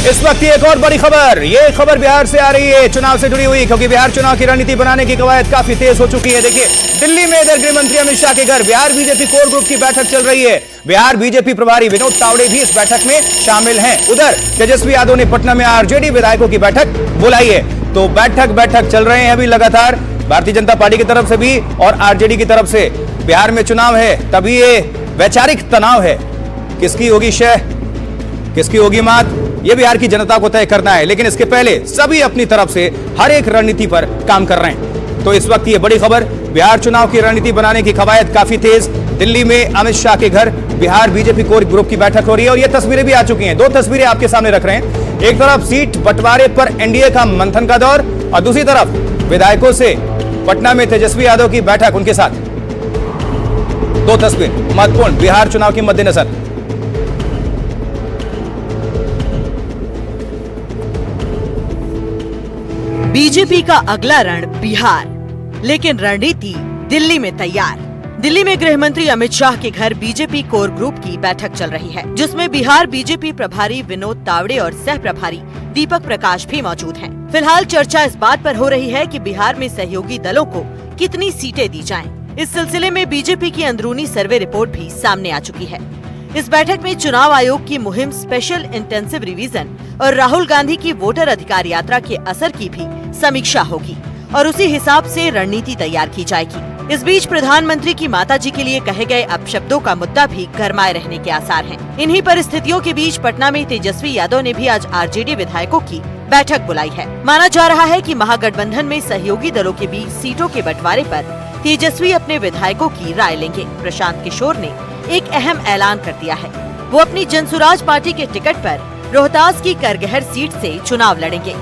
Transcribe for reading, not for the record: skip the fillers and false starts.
इस वक्त एक और बड़ी खबर, ये खबर बिहार से आ रही है, चुनाव से जुड़ी हुई, क्योंकि बिहार चुनाव की रणनीति बनाने की कवायद काफी तेज हो चुकी है। देखिए, दिल्ली में इधर गृह मंत्री अमित शाह के घर बिहार बीजेपी कोर ग्रुप की बैठक चल रही है। बिहार बीजेपी प्रभारी विनोद तावड़े भी इस बैठक में शामिल हैं। उधर तेजस्वी यादव ने पटना में आरजेडी विधायकों की बैठक बुलाई है। तो बैठक चल रहे हैं अभी लगातार, भारतीय जनता पार्टी की तरफ से भी और आरजेडी की तरफ से। बिहार में चुनाव है, तभी ये वैचारिक तनाव है, किसकी होगी शह, किसकी होगी मात, यह बिहार की जनता को तय करना है। लेकिन इसके पहले सभी अपनी तरफ से हर एक रणनीति पर काम कर रहे हैं। तो इस वक्त ये बड़ी खबर, बिहार चुनाव की रणनीति बनाने की कवायद काफी तेज। दिल्ली में अमित शाह के घर बिहार बीजेपी कोर ग्रुप की बैठक हो रही है और ये तस्वीरें भी आ चुकी हैं। दो तस्वीरें आपके सामने रख रहे हैं। एक तरफ सीट बंटवारे पर एनडीए का मंथन का दौर और दूसरी तरफ विधायकों से पटना में तेजस्वी यादव की बैठक, उनके साथ दो तस्वीर महत्वपूर्ण बिहार चुनाव के मद्देनजर। बीजेपी का अगला रण बिहार, लेकिन रणनीति दिल्ली में तैयार। दिल्ली में गृह मंत्री अमित शाह के घर बीजेपी कोर ग्रुप की बैठक चल रही है, जिसमें बिहार बीजेपी प्रभारी विनोद तावड़े और सह प्रभारी दीपक प्रकाश भी मौजूद हैं। फिलहाल चर्चा इस बात पर हो रही है कि बिहार में सहयोगी दलों को कितनी सीटें दी जाएं। इस सिलसिले में बीजेपी की अंदरूनी सर्वे रिपोर्ट भी सामने आ चुकी है। इस बैठक में चुनाव आयोग की मुहिम स्पेशल इंटेंसिव रिवीजन और राहुल गांधी की वोटर अधिकार यात्रा के असर की भी समीक्षा होगी और उसी हिसाब से रणनीति तैयार की जाएगी। इस बीच प्रधानमंत्री की माताजी के लिए कहे गए अपशब्दों का मुद्दा भी गरमाए रहने के आसार हैं। इन्हीं परिस्थितियों के बीच पटना में तेजस्वी यादव ने भी आज आरजेडी विधायकों की बैठक बुलाई है। माना जा रहा है कि महागठबंधन में सहयोगी दलों के बीच सीटों के बंटवारे पर तेजस्वी अपने विधायकों की राय लेंगे। प्रशांत किशोर ने एक अहम ऐलान कर दिया है, वो अपनी जनसुराज पार्टी के टिकट पर रोहतास की करगहर सीट से चुनाव लड़ेंगे।